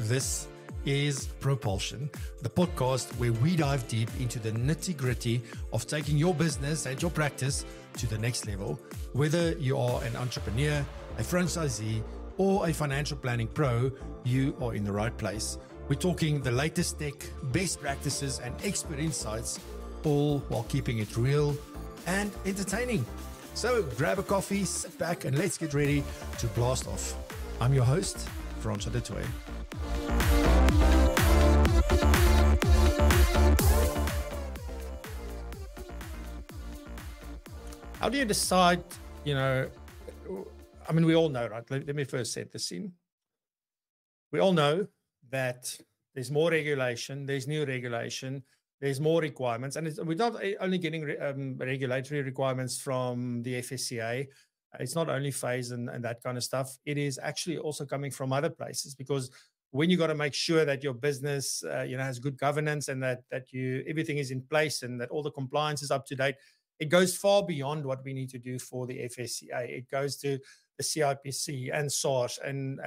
This is Propulsion, the podcast where we dive deep into the nitty-gritty of taking your business and your practice to the next level. Whether you are an entrepreneur, a franchisee, or a financial planning pro, you are in the right place. We're talking the latest tech, best practices, and expert insights, all while keeping it real and entertaining. So grab a coffee, sit back, and let's get ready to blast off. I'm your host, Francois du Toit. How do you decide, we all know, right? Let me first set the scene. We all know that there's more regulation, there's new regulation, there's more requirements. And we're not only getting regulatory requirements from the FSCA. It's not only FASE and that kind of stuff. It is actually also coming from other places, because when you got to make sure that your business, has good governance and that everything is in place and that all the compliance is up to date, it goes far beyond what we need to do for the FSCA. It goes to the CIPC and SARS and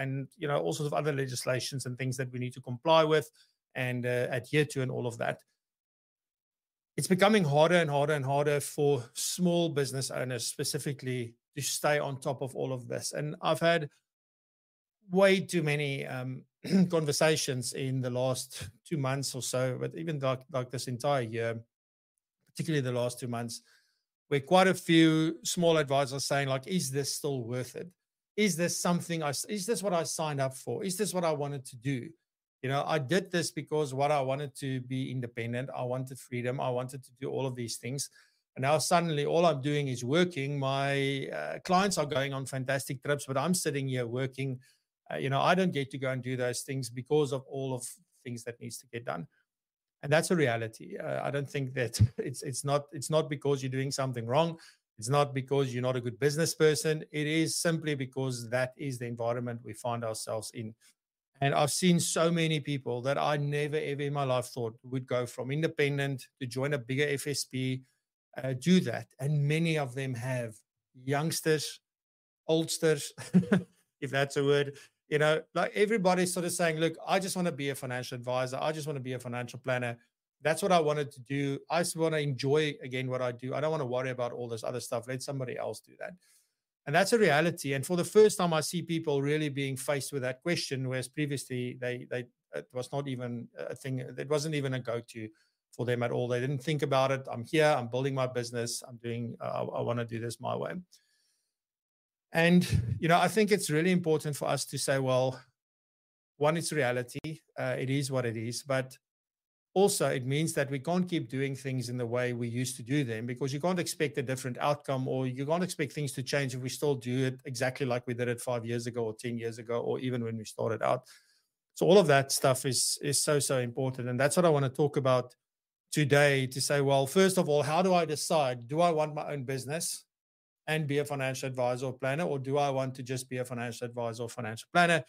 all sorts of other legislations and things that we need to comply with and adhere to and all of that. It's becoming harder and harder and harder for small business owners specifically to stay on top of all of this. And I've had way too many conversations in the last 2 months or so, but even like this entire year, particularly the last 2 months, where quite a few small advisors are saying, like, is this still worth it? Is this is this what I signed up for? Is this what I wanted to do? I did this because I wanted to be independent. I wanted freedom. I wanted to do all of these things. And now suddenly all I'm doing is working. My clients are going on fantastic trips, but I'm sitting here working. I don't get to go and do those things because of all of things that needs to get done. And that's a reality. I don't think that it's not because you're doing something wrong. It's not because you're not a good business person. It is simply because that is the environment we find ourselves in. And I've seen so many people that I never, ever in my life thought would go from independent to join a bigger FSP, do that. And many of them have youngsters, oldsters, if that's a word. Like everybody's sort of saying, look, I just want to be a financial advisor. I just want to be a financial planner. That's what I wanted to do. I just want to enjoy, again, what I do. I don't want to worry about all this other stuff. Let somebody else do that. And that's a reality. And for the first time, I see people really being faced with that question, whereas previously it was not even a thing. It wasn't even a go-to for them at all. They didn't think about it. I'm here. I'm building my business. I want to do this my way. And, I think it's really important for us to say, well, one, it's reality. It is what it is. But also it means that we can't keep doing things in the way we used to do them, because you can't expect a different outcome, or you can't expect things to change if we still do it exactly like we did it 5 years ago or 10 years ago, or even when we started out. So all of that stuff is so important. And that's what I want to talk about today, to say, well, first of all, how do I decide? Do I want my own business and be a financial advisor or planner, or do I want to just be a financial advisor or financial planner?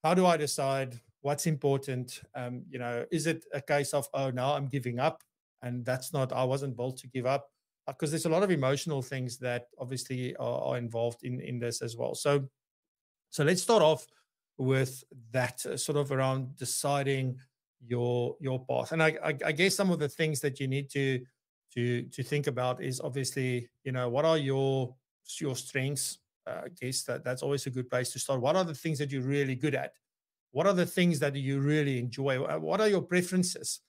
How do I decide what's important? Is it a case of, oh, now I'm giving up? And I wasn't built to give up, because there's a lot of emotional things that obviously are involved in this as well. So let's start off with that sort of around deciding your path. And I guess some of the things that you need to think about is obviously, what are your strengths? I guess that's always a good place to start. What are the things that you're really good at? What are the things that you really enjoy? What are your preferences?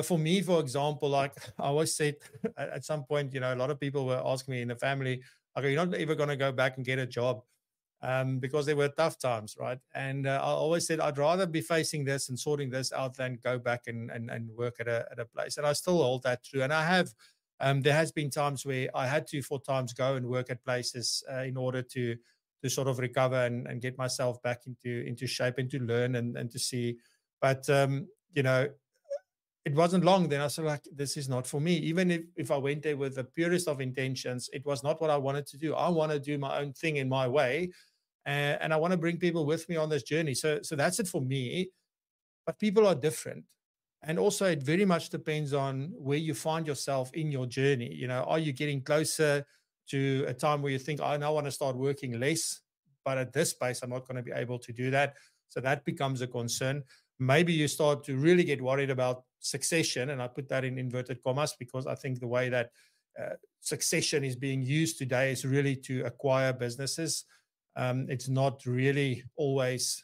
For me, for example, like I always said at some point, a lot of people were asking me in the family, okay, you're not ever going to go back and get a job, because there were tough times, right? And I always said I'd rather be facing this and sorting this out than go back and work at a place. And I still hold that true. And I have, there has been times where I had to, for times, go and work at places in order to sort of recover and get myself back into shape and to learn and to see. But it wasn't long. Then I was like, this is not for me. Even if I went there with the purest of intentions, it was not what I wanted to do. I want to do my own thing in my way. And I want to bring people with me on this journey. So that's it for me. But people are different. And also it very much depends on where you find yourself in your journey. Are you getting closer to a time where you think, I now want to start working less, but at this pace, I'm not going to be able to do that. So that becomes a concern. Maybe you start to really get worried about succession, and I put that in inverted commas because I think the way that succession is being used today is really to acquire businesses. It's not really always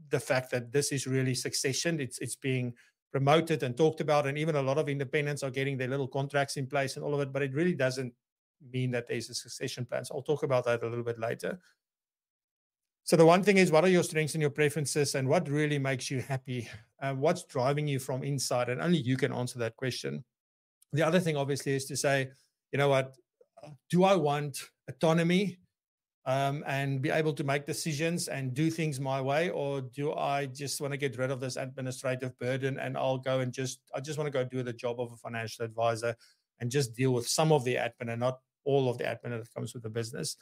the fact that this is really succession. It's being promoted and talked about, and even a lot of independents are getting their little contracts in place and all of it, but it really doesn't mean that there's a succession plan. So I'll talk about that a little bit later. So the one thing is, what are your strengths and your preferences, and what really makes you happy? What's driving you from inside? And only you can answer that question. The other thing, obviously, is to say, you know what, do I want autonomy and be able to make decisions and do things my way, or do I just want to get rid of this administrative burden and I'll go and I just want to go do the job of a financial advisor and just deal with some of the admin and not all of the admin that comes with the business.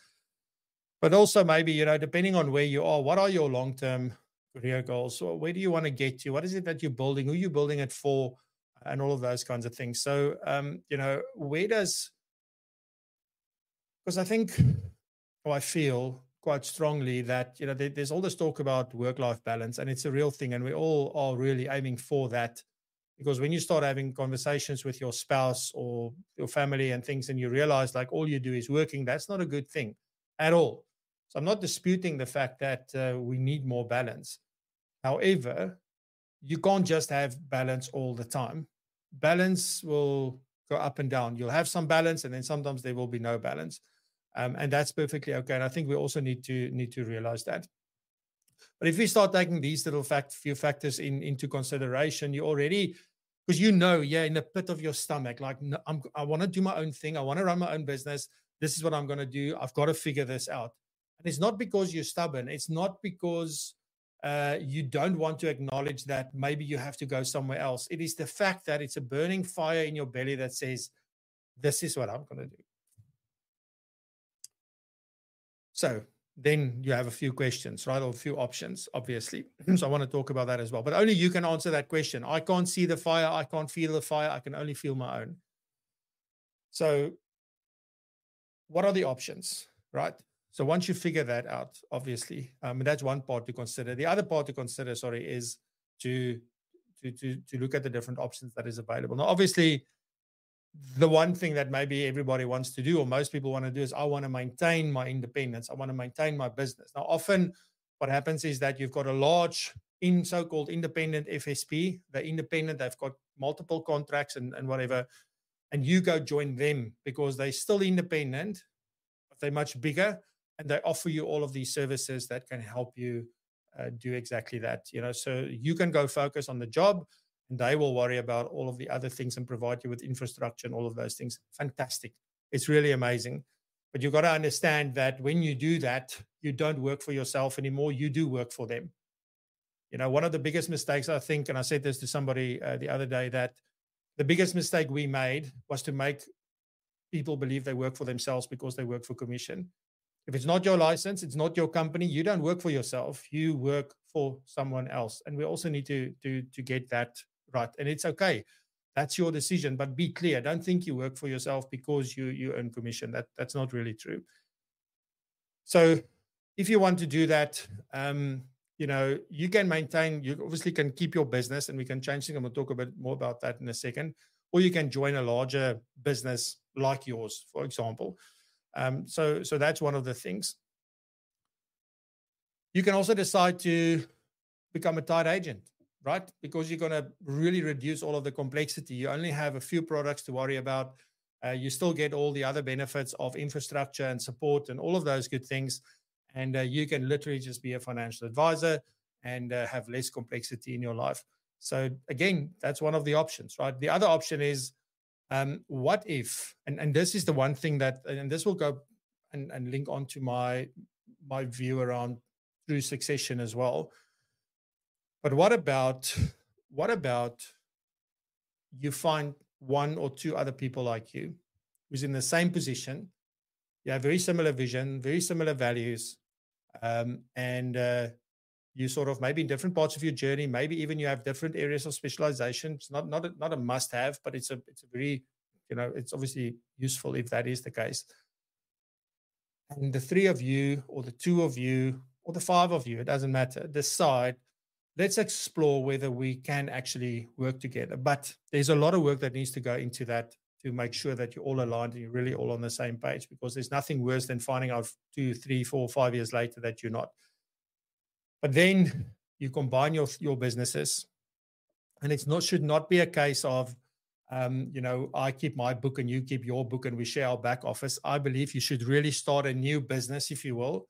But also maybe, you know, depending on where you are, what are your long-term career goals? So where do you want to get to? What is it that you're building? Who are you building it for? And all of those kinds of things. So, you know, because I think, or I feel quite strongly that, you know, there's all this talk about work-life balance, and it's a real thing. And we all are really aiming for that, because when you start having conversations with your spouse or your family and things, and you realize like all you do is working, that's not a good thing at all. So I'm not disputing the fact that we need more balance. However, you can't just have balance all the time. Balance will go up and down. You'll have some balance, and then sometimes there will be no balance. And that's perfectly okay. And I think we also need to realize that. But if we start taking these little few factors into consideration, you already, because you know, yeah, in the pit of your stomach, like, no, I want to do my own thing. I want to run my own business. This is what I'm going to do. I've got to figure this out. And it's not because you're stubborn. It's not because you don't want to acknowledge that maybe you have to go somewhere else. It is the fact that it's a burning fire in your belly that says, this is what I'm going to do. So then you have a few questions, right? Or a few options, obviously. So I want to talk about that as well. But only you can answer that question. I can't see the fire. I can't feel the fire. I can only feel my own. So what are the options, right? So once you figure that out, obviously, that's one part to consider. The other part to consider, is to look at the different options that is available. Now, obviously, the one thing that maybe everybody wants to do, or most people want to do, is I want to maintain my independence. I want to maintain my business. Now, often what happens is that you've got a large so-called independent FSP. They're independent. They've got multiple contracts and whatever. And you go join them because they're still independent, but they're much bigger. And they offer you all of these services that can help you do exactly that. You know, so you can go focus on the job, and they will worry about all of the other things and provide you with infrastructure and all of those things. Fantastic. It's really amazing. But you've got to understand that when you do that, you don't work for yourself anymore. You do work for them. You know, one of the biggest mistakes, I think, and I said this to somebody the other day, that the biggest mistake we made was to make people believe they work for themselves because they work for commission. If it's not your license, it's not your company, you don't work for yourself, you work for someone else. And we also need to get that right. And it's okay. That's your decision, but be clear. Don't think you work for yourself because you earn commission. That's not really true. So if you want to do that, you know, you can maintain, you obviously can keep your business, and we can change things. I'm going to talk a bit more about that in a second. Or you can join a larger business like yours, for example. So that's one of the things. You can also decide to become a tied agent, right? Because you're going to really reduce all of the complexity. You only have a few products to worry about. You still get all the other benefits of infrastructure and support and all of those good things. And you can literally just be a financial advisor and have less complexity in your life. So again, that's one of the options, right? The other option is, what if, and this is the one thing that, and this will go and link onto my view around true succession as well. But what about you find one or two other people like you who's in the same position, you have very similar vision, very similar values, and you sort of maybe in different parts of your journey, maybe even you have different areas of specialization. It's not a must-have, but it's a very, you know, it's obviously useful if that is the case. And the three of you or the two of you or the 5 of you, it doesn't matter, decide, let's explore whether we can actually work together. But there's a lot of work that needs to go into that to make sure that you're all aligned and you're really all on the same page, because there's nothing worse than finding out 2, 3, 4, 5 years later that you're not. But then you combine your businesses, and should not be a case of, I keep my book and you keep your book and we share our back office. I believe you should really start a new business, if you will,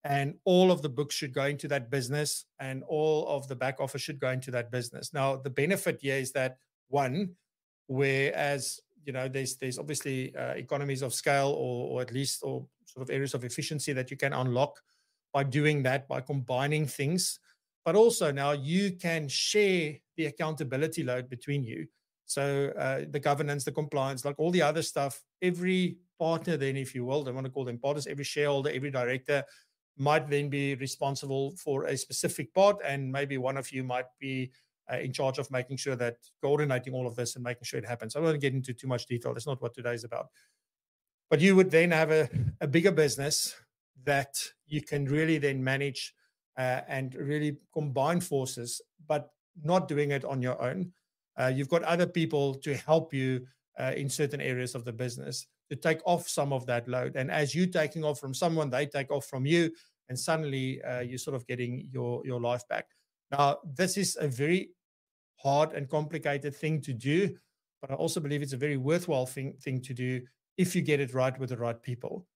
and all of the books should go into that business and all of the back office should go into that business. Now, the benefit here is that, one, whereas there's obviously economies of scale or at least or sort of areas of efficiency that you can unlock by doing that, by combining things. But also now you can share the accountability load between you. So the governance, the compliance, like all the other stuff, every partner then, if you will, they want to call them partners, every shareholder, every director might then be responsible for a specific part. And maybe one of you might be in charge of making sure that coordinating all of this and making sure it happens. I don't want to get into too much detail. That's not what today's about. But you would then have a bigger business that you can really then manage and really combine forces, but not doing it on your own. You've got other people to help you in certain areas of the business to take off some of that load. And as you're taking off from someone, they take off from you, and suddenly you're sort of getting your life back. Now, this is a very hard and complicated thing to do, but I also believe it's a very worthwhile thing to do if you get it right with the right people.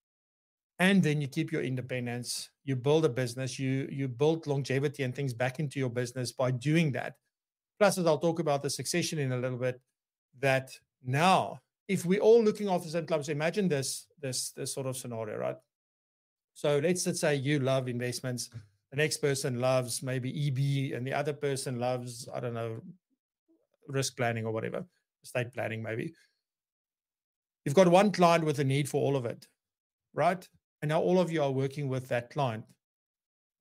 And then you keep your independence, you build a business, you build longevity and things back into your business by doing that. Plus, as I'll talk about the succession in a little bit, that now, if we're all looking after the same clubs, imagine this sort of scenario, right? So let's say you love investments, the next person loves maybe EB, and the other person loves, I don't know, risk planning or whatever, estate planning maybe. You've got one client with a need for all of it, right? And now all of you are working with that client.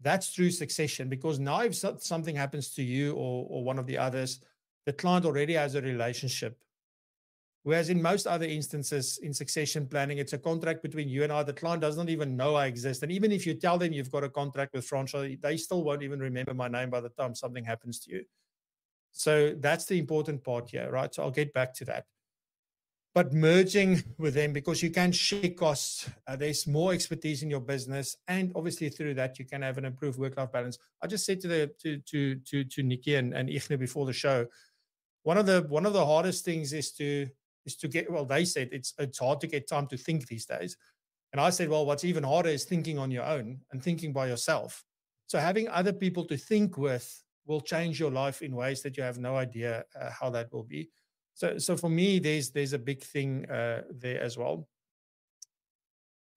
That's through succession, because now if something happens to you or one of the others, the client already has a relationship. Whereas in most other instances in succession planning, it's a contract between you and I. The client does not even know I exist. And even if you tell them you've got a contract with franchise, they still won't even remember my name by the time something happens to you. So that's the important part here, right? So I'll get back to that. But merging with them, because you can share costs, there's more expertise in your business, and obviously through that you can have an improved work-life balance. I just said to Nikki and Ichne before the show, one of the hardest things is to get. Well, they said it's hard to get time to think these days, and I said, well, what's even harder is thinking on your own and thinking by yourself. So having other people to think with will change your life in ways that you have no idea how that will be. So for me, there's a big thing there as well.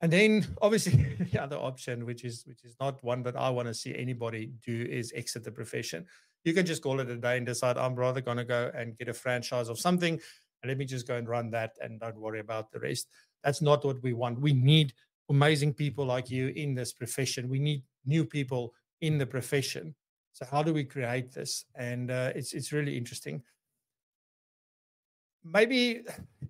And then obviously the other option, which is not one that I want to see anybody do, is exit the profession. You can just call it a day and decide, I'm rather going to go and get a franchise of something, and let me just go and run that and don't worry about the rest. That's not what we want. We need amazing people like you in this profession. We need new people in the profession. So how do we create this? And it's really interesting. Maybe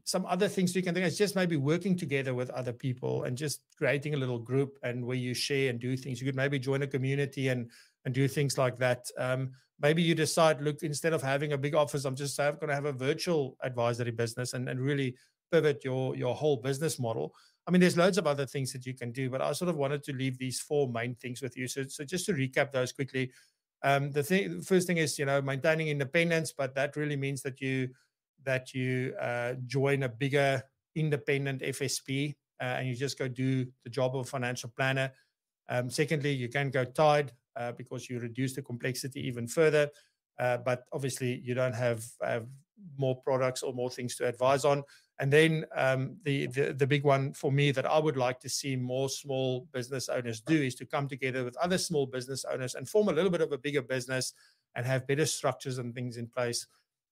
some other things you can think is just maybe working together with other people and just creating a little group and where you share and do things. You could maybe join a community and do things like that. Maybe you decide, look, instead of having a big office, I'm going to have a virtual advisory business and really pivot your whole business model. I mean, there's loads of other things that you can do, but I sort of wanted to leave these 4 main things with you. So just to recap those quickly, the first thing is, maintaining independence, but that really means that you join a bigger independent FSP and you just go do the job of a financial planner. Secondly, you can go tied because you reduce the complexity even further. But obviously, you don't have more products or more things to advise on. And then the big one for me that I would like to see more small business owners do is to come together with other small business owners and form a little bit of a bigger business and have better structures and things in place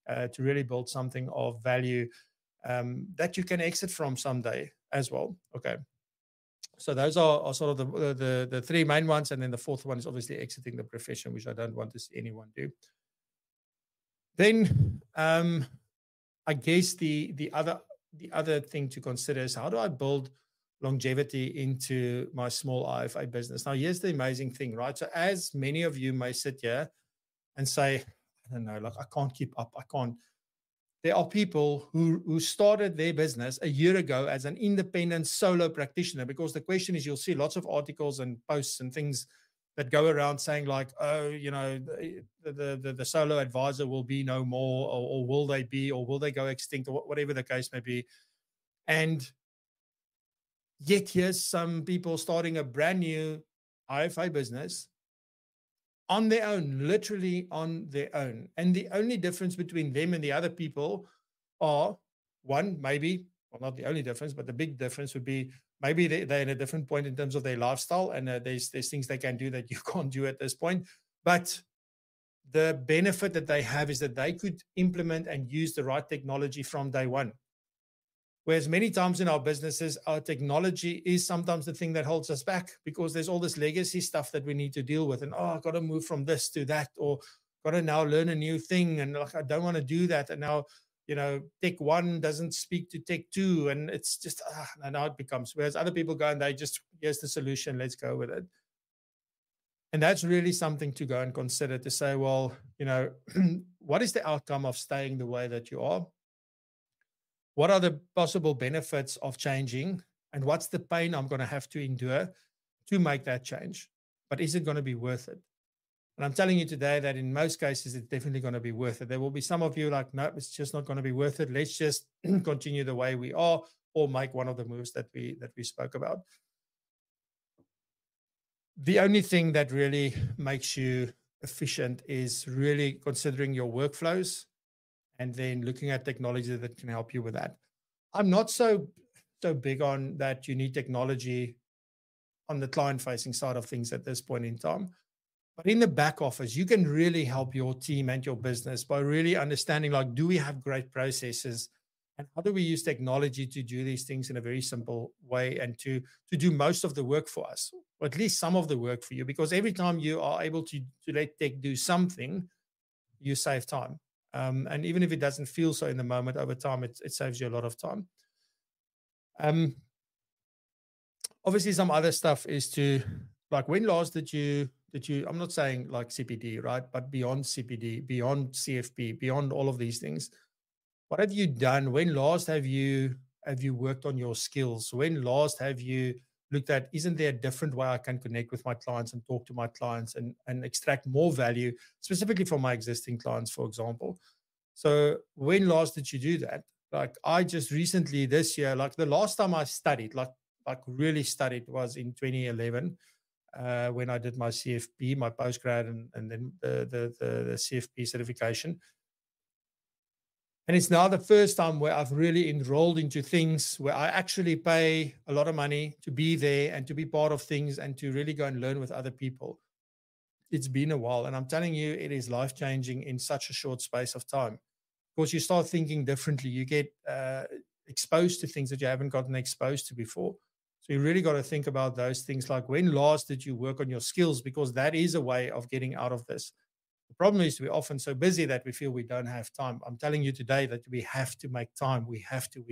to really build something of value that you can exit from someday as well. Okay. So those are sort of the 3 main ones. And then the 4th one is obviously exiting the profession, which I don't want to see anyone do. Then I guess the other thing to consider is, how do I build longevity into my small IFA business. Now, here's the amazing thing, right? So as many of you may sit here and say, I don't know, like I can't keep up. I can't. There are people who started their business a year ago as an independent solo practitioner, because the question is, you'll see lots of articles and posts and things that go around saying like, oh, you know, the solo advisor will be no more, or will they be, or will they go extinct, or whatever the case may be. And yet here's some people starting a brand new IFA business on their own, literally on their own. And the only difference between them and the other people are, one, maybe, well, not the only difference, but the big difference would be maybe they're in a different point in terms of their lifestyle, and there's things they can do that you can't do at this point. But the benefit that they have is that they could implement and use the right technology from day one. Whereas many times in our businesses, our technology is sometimes the thing that holds us back, because there's all this legacy stuff that we need to deal with. And, oh, I've got to move from this to that, or got to now learn a new thing. And like, I don't want to do that. And now, you know, tech one doesn't speak to tech two. And it's just, and now it becomes, whereas other people go and they just, here's the solution, let's go with it. And that's really something to go and consider, to say, well, you know, what is the outcome of staying the way that you are? What are the possible benefits of changing? And what's the pain I'm going to have to endure to make that change? But is it going to be worth it? And I'm telling you today that in most cases, it's definitely going to be worth it. There will be some of you like, no, it's just not going to be worth it. Let's just continue the way we are, or make one of the moves that we spoke about. The only thing that really makes you efficient is really considering your workflows, and then looking at technology that can help you with that. I'm not so big on that you need technology on the client-facing side of things at this point in time. But in the back office, you can really help your team and your business by really understanding, like, do we have great processes? And how do we use technology to do these things in a very simple way, and to do most of the work for us, or at least some of the work for you? Because every time you are able to let tech do something, you save time. And even if it doesn't feel so in the moment, over time, it saves you a lot of time. Obviously, some other stuff is to, like, when last did you, I'm not saying like CPD, right? But beyond CPD, beyond CFP, beyond all of these things, what have you done? When last have you worked on your skills? When last have you looked at, isn't there a different way I can connect with my clients and talk to my clients and extract more value, specifically from my existing clients, for example? So when last did you do that? Like, I just recently this year, like the last time I studied, like really studied, was in 2011 when I did my CFP, my postgrad, and then the CFP certification. And it's now the first time where I've really enrolled into things where I actually pay a lot of money to be there and to be part of things and to really go and learn with other people. It's been a while. And I'm telling you, it is life-changing in such a short space of time. Because you start thinking differently. You get exposed to things that you haven't gotten exposed to before. So you really got to think about those things, like, when last did you work on your skills? Because that is a way of getting out of this. The problem is we're often so busy that we feel we don't have time. I'm telling you today that we have to make time. We have to.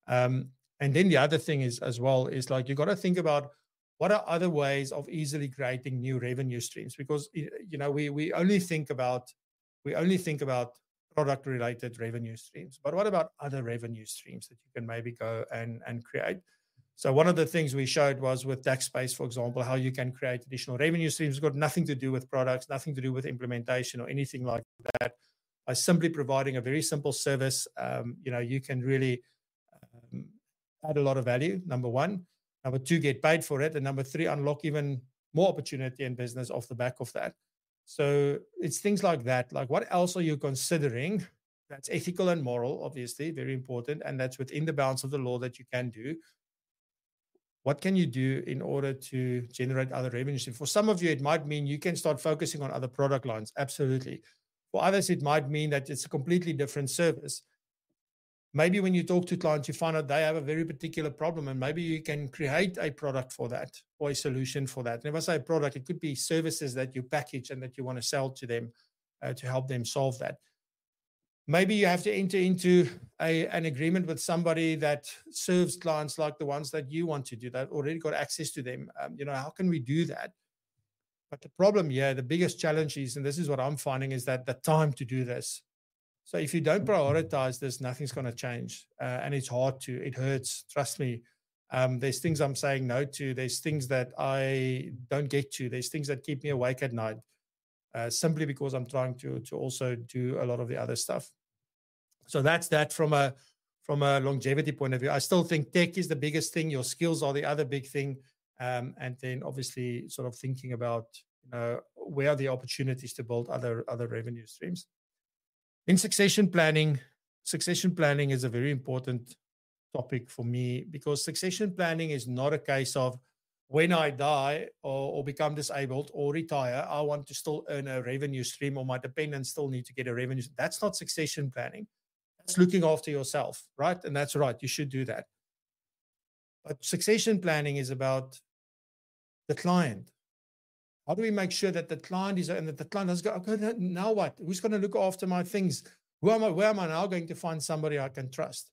And then the other thing is, as well, is like, you got to think about what are other ways of easily creating new revenue streams. Because, you know, we only think about product related revenue streams, but what about other revenue streams that you can maybe go and create? So one of the things we showed was with TaxSpace, for example, how you can create additional revenue streams. It's got nothing to do with products, nothing to do with implementation or anything like that. By simply providing a very simple service, you know, you can really add a lot of value, number one. Number two, get paid for it. And number three, unlock even more opportunity in business off the back of that. So it's things like that. Like, what else are you considering that's ethical and moral, obviously, very important, and that's within the bounds of the law that you can do? What can you do in order to generate other revenue streams? For some of you, it might mean you can start focusing on other product lines. Absolutely. For others, it might mean that it's a completely different service. Maybe when you talk to clients, you find out they have a very particular problem, and maybe you can create a product for that, or a solution for that. And if I say product, it could be services that you package and that you want to sell to them to help them solve that. Maybe you have to enter into an agreement with somebody that serves clients like the ones that you want to do, that already got access to them. How can we do that? But the problem here, the biggest challenge is, and this is what I'm finding, is that the time to do this. So if you don't prioritize this, nothing's going to change. And it's hard to, it hurts. Trust me. There's things I'm saying no to. There's things that I don't get to. There's things that keep me awake at night, simply because I'm trying to also do a lot of the other stuff. So that's that from a longevity point of view. I still think tech is the biggest thing. Your skills are the other big thing. And then obviously sort of thinking about, where are the opportunities to build other revenue streams. In succession planning is a very important topic for me, because succession planning is not a case of when I die or become disabled or retire, I want to still earn a revenue stream, or my dependents still need to get a revenue. That's not succession planning. That's looking after yourself, right? And that's right. You should do that. But succession planning is about the client. How do we make sure that the client is, and that the client does go, okay, now what? Who's going to look after my things? Where am I now going to find somebody I can trust?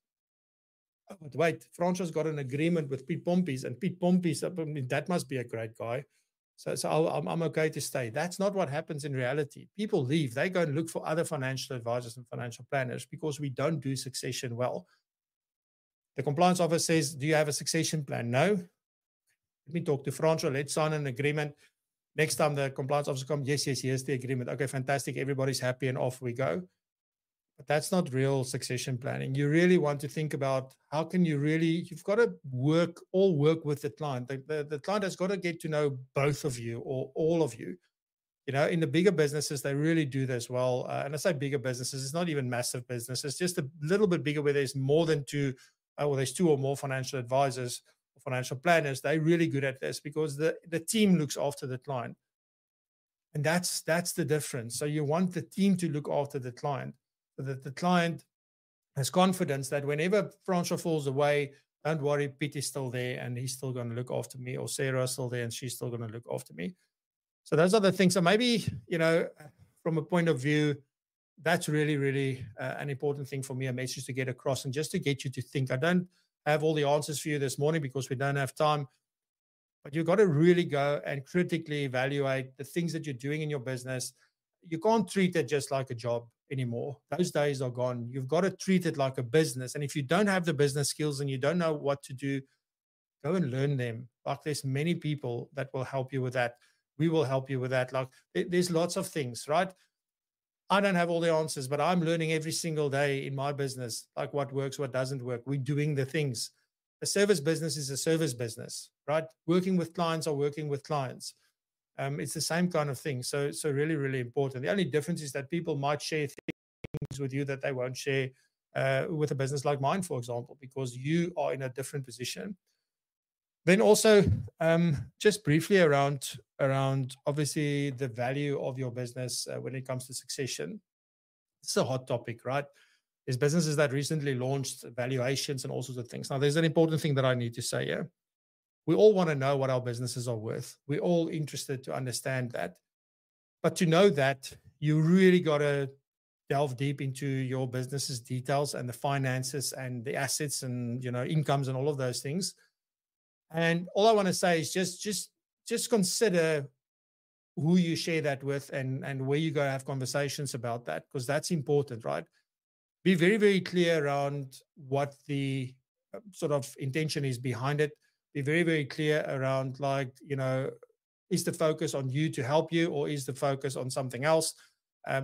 Oh, but wait, Francois got an agreement with Piet Pompies, and Piet Pompies, that must be a great guy. So I'm okay to stay. That's not what happens in reality. People leave. They go and look for other financial advisors and financial planners because we don't do succession well. The compliance officer says, do you have a succession plan? No. Let me talk to Francois. Let's sign an agreement. Next time the compliance officer comes, yes, here's the agreement. Okay, fantastic. Everybody's happy and off we go. But that's not real succession planning. You really want to think about how can you really, you've got to work with the client. The client has got to get to know both of you or all of you. In the bigger businesses, they really do this well. And I say bigger businesses, it's not even massive businesses, just a little bit bigger where there's more than there's two or more financial advisors or financial planners. They're really good at this because the team looks after the client. And that's the difference. So you want the team to look after the client, so that the client has confidence that whenever Francois falls away, don't worry, Piet is still there and he's still going to look after me, or Sarah is still there and she's still going to look after me. So those are the things. So maybe, from a point of view, that's really, really an important thing for me, a message to get across, and just to get you to think. I don't have all the answers for you this morning because we don't have time, but you've got to really go and critically evaluate the things that you're doing in your business. You can't treat it just like a job anymore. Those days are gone. You've got to treat it like a business. And if you don't have the business skills and you don't know what to do, go and learn them. Like, there's many people that will help you with that. We will help you with that. Like, there's lots of things, right? I don't have all the answers, but I'm learning every single day in my business, like what works, what doesn't work. We're doing the things. A service business is a service business, right? Working with clients or working with clients. It's the same kind of thing. So really, really important. The only difference is that people might share things with you that they won't share with a business like mine, for example, because you are in a different position. Then also, just briefly around obviously the value of your business when it comes to succession. It's a hot topic, right? There's businesses that recently launched valuations and all sorts of things. Now, there's an important thing that I need to say here. We all want to know what our businesses are worth. We're all interested to understand that. But to know that, you really got to delve deep into your business's details and the finances and the assets and, incomes and all of those things. And all I want to say is just consider who you share that with and where you go have conversations about that, because that's important, right? Be very, very clear around what the sort of intention is behind it. Be very, very clear around, is the focus on you to help you, or is the focus on something else?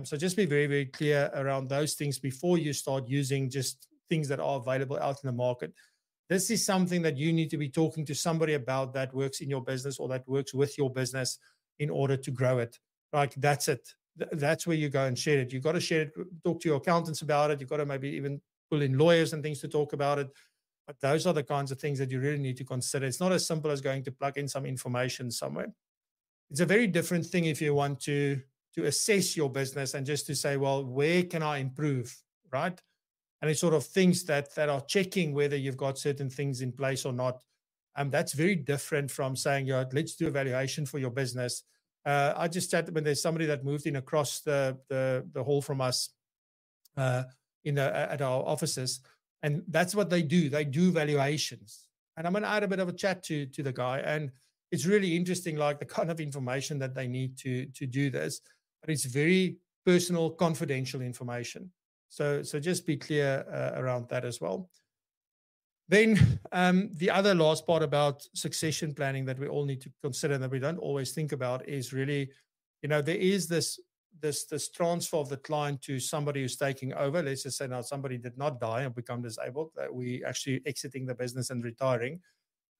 So just be very, very clear around those things before you start using just things that are available out in the market. This is something that you need to be talking to somebody about that works in your business or that works with your business in order to grow it. Like, that's it. That's where you go and share it. You've got to share it, talk to your accountants about it. You've got to maybe even pull in lawyers and things to talk about it. But those are the kinds of things that you really need to consider. It's not as simple as going to plug in some information somewhere. It's a very different thing if you want to assess your business and just to say, well, where can I improve, right? And it's sort of things that are checking whether you've got certain things in place or not. That's very different from saying, let's do a valuation for your business. I just chatted when there's somebody that moved in across the hall from us at our offices. And that's what they do. They do valuations. And I'm going to add a bit of a chat to the guy. And it's really interesting, like the kind of information that they need to do this. But it's very personal, confidential information. So just be clear around that as well. Then the other last part about succession planning that we all need to consider that we don't always think about is really, there is this transfer of the client to somebody who's taking over. Let's just say now somebody did not die and become disabled, that we actually exiting the business and retiring.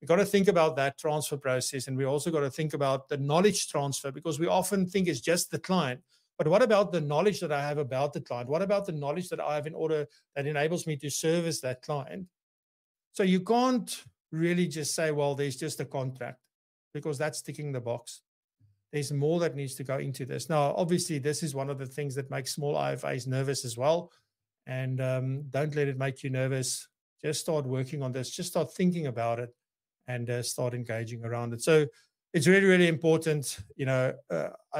We've got to think about that transfer process. And we also got to think about the knowledge transfer, because we often think it's just the client. But what about the knowledge that I have about the client? What about the knowledge that I have in order that enables me to service that client? So you can't really just say, well, there's just a contract, because that's ticking the box. There's more that needs to go into this. Now, obviously, this is one of the things that makes small IFAs nervous as well. And don't let it make you nervous. Just start working on this. Just start thinking about it and start engaging around it. So it's really, really important. I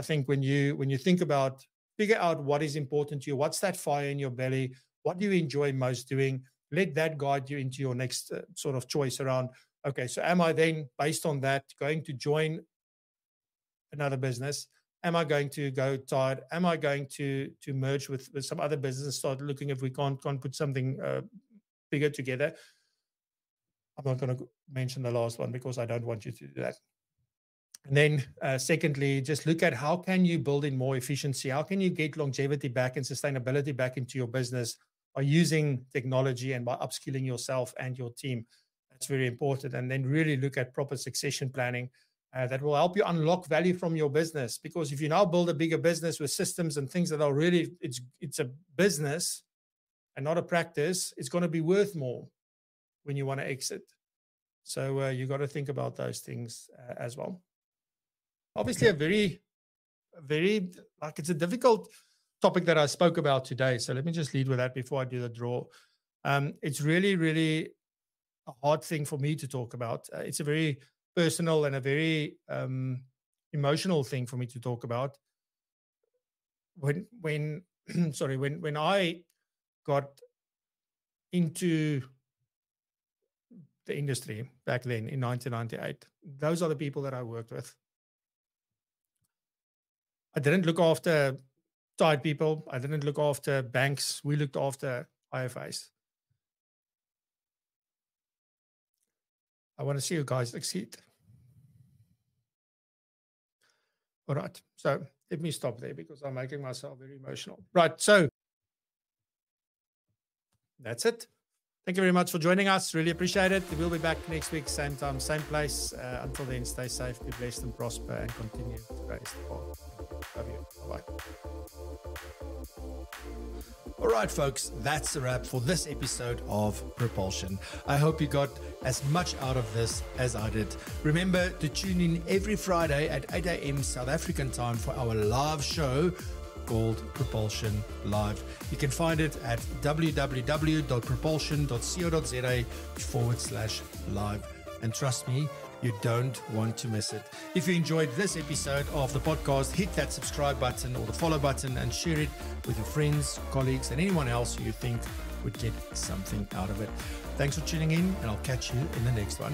think when you think about, figure out what is important to you, what's that fire in your belly, what do you enjoy most doing? Let that guide you into your next sort of choice around, okay, so am I then, based on that, going to join another business? Am I going to go tired? Am I going to merge with some other business, start looking if we can't put something bigger together? I'm not going to mention the last one because I don't want you to do that. And then secondly, just look at how can you build in more efficiency? How can you get longevity back and sustainability back into your business by using technology and by upskilling yourself and your team? That's very important. And then really look at proper succession planning that will help you unlock value from your business. Because if you now build a bigger business with systems and things that are really, it's a business and not a practice, it's going to be worth more when you want to exit. So you got to think about those things as well. Obviously, a very, it's a difficult topic that I spoke about today. So let me just lead with that before I do the draw. It's really, really a hard thing for me to talk about. It's a very personal and a very emotional thing for me to talk about. When I got into the industry back then in 1998, those are the people that I worked with. I didn't look after tired people. I didn't look after banks. We looked after IFAs. I want to see you guys succeed. All right. So let me stop there because I'm making myself very emotional. Right. So that's it. Thank you very much for joining us. Really appreciate it. We'll be back next week, same time, same place. Until then, stay safe, be blessed and prosper, and continue to raise the bar. Love you. Bye-bye. All right, folks, that's a wrap for this episode of Propulsion. I hope you got as much out of this as I did. Remember to tune in every Friday at 8 a.m. South African time for our live show called Propulsion Live. You can find it at www.propulsion.co.za/live. And trust me, you don't want to miss it. If you enjoyed this episode of the podcast, hit that subscribe button or the follow button and share it with your friends, colleagues, and anyone else you think would get something out of it. Thanks for tuning in, and I'll catch you in the next one.